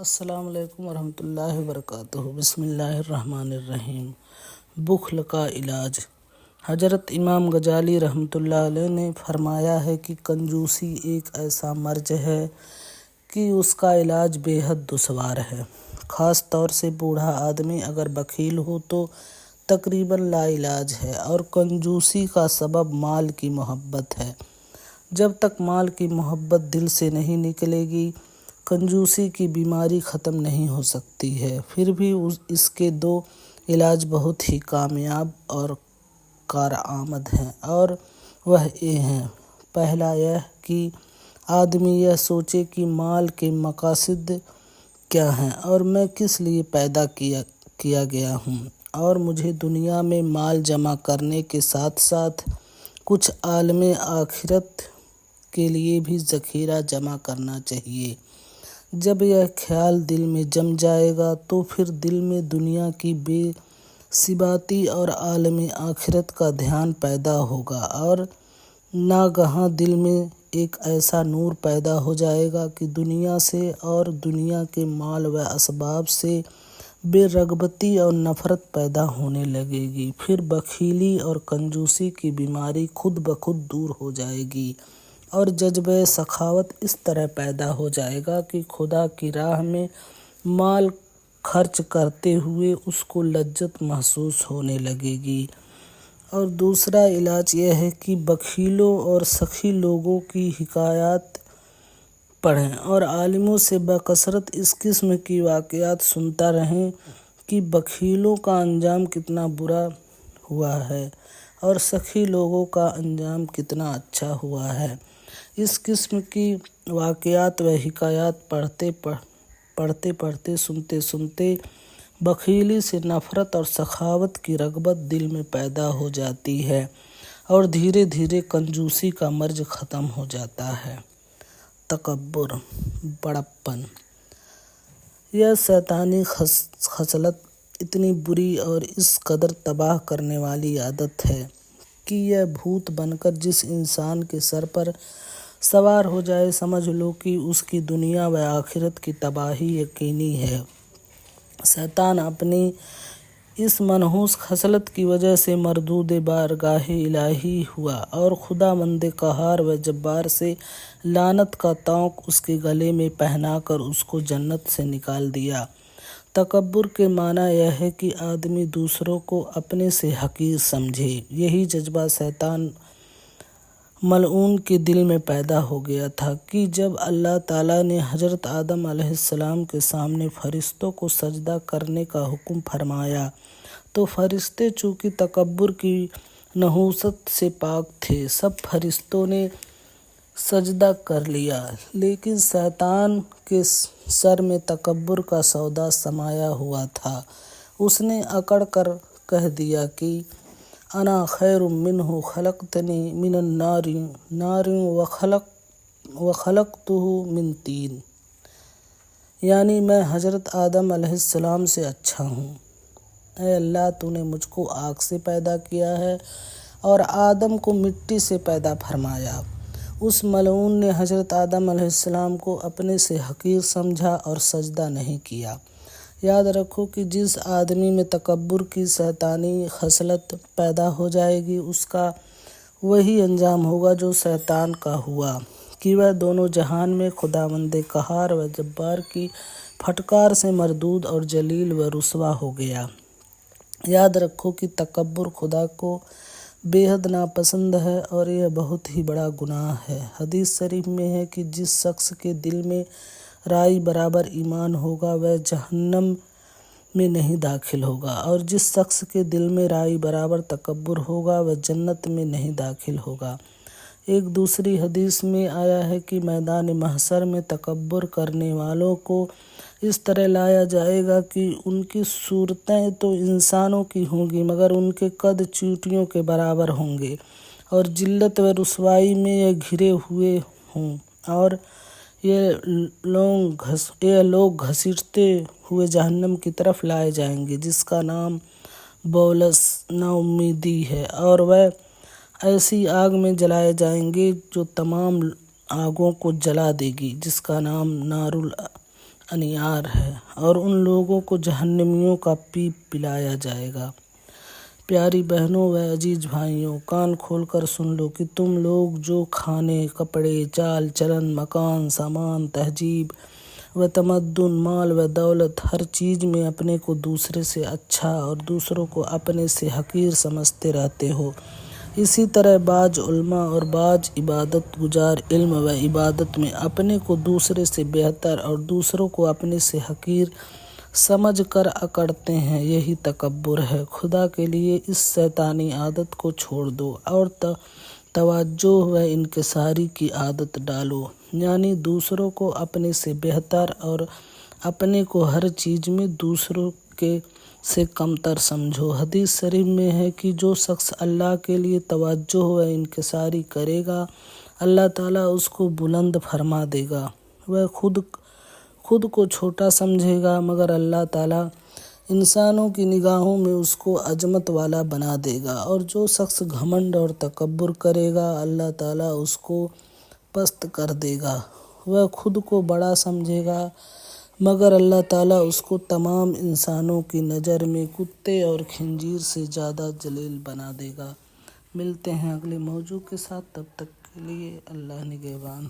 السلام علیکم ورحمۃ اللہ وبرکاتہ۔ بسم اللہ الرحمن الرحیم۔ بخل کا علاج۔ حضرت امام غزالی رحمۃ اللہ علیہ نے فرمایا ہے کہ کنجوسی ایک ایسا مرض ہے کہ اس کا علاج بے حد دشوار ہے۔ خاص طور سے بوڑھا آدمی اگر بخیل ہو تو تقریباً لا علاج ہے، اور کنجوسی کا سبب مال کی محبت ہے۔ جب تک مال کی محبت دل سے نہیں نکلے گی، کنجوسی کی بیماری ختم نہیں ہو سکتی ہے۔ پھر بھی اس کے دو علاج بہت ہی کامیاب اور کارآمد ہیں، اور وہ یہ ہیں: پہلا یہ کہ آدمی یہ سوچے کہ مال کے مقاصد کیا ہیں اور میں کس لیے پیدا کیا گیا ہوں، اور مجھے دنیا میں مال جمع کرنے کے ساتھ ساتھ کچھ عالم آخرت کے لیے بھی ذخیرہ جمع کرنا چاہیے۔ جب یہ خیال دل میں جم جائے گا تو پھر دل میں دنیا کی بے ثباتی اور عالم آخرت کا دھیان پیدا ہوگا، اور ناگہاں دل میں ایک ایسا نور پیدا ہو جائے گا کہ دنیا سے اور دنیا کے مال و اسباب سے بے رغبتی اور نفرت پیدا ہونے لگے گی۔ پھر بخیلی اور کنجوسی کی بیماری خود بخود دور ہو جائے گی، اور جذبہ سخاوت اس طرح پیدا ہو جائے گا کہ خدا کی راہ میں مال خرچ کرتے ہوئے اس کو لذت محسوس ہونے لگے گی۔ اور دوسرا علاج یہ ہے کہ بخیلوں اور سخی لوگوں کی حکایات پڑھیں اور عالموں سے بکثرت اس قسم کی واقعات سنتا رہیں کہ بخیلوں کا انجام کتنا برا ہوا ہے اور سخی لوگوں کا انجام کتنا اچھا ہوا ہے۔ اس قسم کی واقعات و حکایات پڑھتے سنتے بخیلی سے نفرت اور سخاوت کی رغبت دل میں پیدا ہو جاتی ہے، اور دھیرے دھیرے کنجوسی کا مرض ختم ہو جاتا ہے۔ تکبر، بڑپن۔ یہ شیطانی خصلت اتنی بری اور اس قدر تباہ کرنے والی عادت ہے کہ یہ بھوت بن کر جس انسان کے سر پر سوار ہو جائے، سمجھ لو کہ اس کی دنیا و آخرت کی تباہی یقینی ہے۔ شیطان اپنی اس منحوس خصلت کی وجہ سے مردود بارگاہ الہی ہوا، اور خداوند قہار و جبار سے لعنت کا طوق اس کے گلے میں پہنا کر اس کو جنت سے نکال دیا۔ تکبر کے معنی یہ ہے کہ آدمی دوسروں کو اپنے سے حقیر سمجھے۔ یہی جذبہ شیطان ملعون کے دل میں پیدا ہو گیا تھا کہ جب اللہ تعالیٰ نے حضرت آدم علیہ السلام کے سامنے فرشتوں کو سجدہ کرنے کا حکم فرمایا تو فرشتے چونکہ تکبر کی نحوست سے پاک تھے، سب فرشتوں نے سجدہ کر لیا، لیکن شیطان کے سر میں تکبر کا سودا سمایا ہوا تھا۔ اس نے اکڑ کر کہہ دیا کہ انا خیر منہ خلقتنی من نار وخلقتہ من طین، یعنی میں حضرت آدم علیہ السلام سے اچھا ہوں۔ اے اللہ، تو نے مجھ کو آگ سے پیدا کیا ہے اور آدم کو مٹی سے پیدا فرمایا۔ اس ملعون نے حضرت آدم علیہ السلام کو اپنے سے حقیر سمجھا اور سجدہ نہیں کیا۔ یاد رکھو کہ جس آدمی میں تکبر کی شیطانی خصلت پیدا ہو جائے گی، اس کا وہی انجام ہوگا جو شیطان کا ہوا کہ وہ دونوں جہان میں خداوند قہار و جبار کی پھٹکار سے مردود اور ذلیل و رسوا ہو گیا۔ یاد رکھو کہ تکبر خدا کو بے حد ناپسند ہے، اور یہ بہت ہی بڑا گناہ ہے۔ حدیث شریف میں ہے کہ جس شخص کے دل میں رائی برابر ایمان ہوگا وہ جہنم میں نہیں داخل ہوگا، اور جس شخص کے دل میں رائی برابر تکبر ہوگا وہ جنت میں نہیں داخل ہوگا۔ ایک دوسری حدیث میں آیا ہے کہ میدان محشر میں تکبر کرنے والوں کو اس طرح لایا جائے گا کہ ان کی صورتیں تو انسانوں کی ہوں گی مگر ان کے قد چیونٹیوں کے برابر ہوں گے، اور ذلت و رسوائی میں یہ گھرے ہوئے ہوں، اور یہ لوگ گھسیٹتے ہوئے جہنم کی طرف لائے جائیں گے، جس کا نام بولس، نا امیدی ہے، اور وہ ایسی آگ میں جلائے جائیں گے جو تمام آگوں کو جلا دے گی، جس کا نام نار انیار ہے اور ان لوگوں کو جہنمیوں کا پیپ پلایا جائے گا۔ پیاری بہنوں و عزیز بھائیوں، کان کھول کر سن لو کہ تم لوگ جو کھانے، کپڑے، چال چلن، مکان، سامان، تہذیب و تمدن، مال و دولت، ہر چیز میں اپنے کو دوسرے سے اچھا اور دوسروں کو اپنے سے حقیر سمجھتے رہتے ہو، اسی طرح بعض علماء اور بعض عبادت گزار علم و عبادت میں اپنے کو دوسرے سے بہتر اور دوسروں کو اپنے سے حقیر سمجھ کر اکڑتے ہیں۔ یہی تکبر ہے۔ خدا کے لیے اس شیطانی عادت کو چھوڑ دو اور تواضع و انکساری کی عادت ڈالو، یعنی دوسروں کو اپنے سے بہتر اور اپنے کو ہر چیز میں دوسروں کے سے کمتر سمجھو۔ حدیث شریف میں ہے کہ جو شخص اللہ کے لیے تواضع و انکساری کرے گا، اللہ تعالیٰ اس کو بلند فرما دے گا۔ وہ خود کو چھوٹا سمجھے گا مگر اللہ تعالیٰ انسانوں کی نگاہوں میں اس کو عظمت والا بنا دے گا، اور جو شخص گھمنڈ اور تکبر کرے گا اللہ تعالیٰ اس کو پست کر دے گا۔ وہ خود کو بڑا سمجھے گا مگر اللہ تعالیٰ اس کو تمام انسانوں کی نظر میں کتے اور خنزیر سے زیادہ ذلیل بنا دے گا۔ ملتے ہیں اگلے موضوع کے ساتھ، تب تک کے لیے اللہ نگہبان۔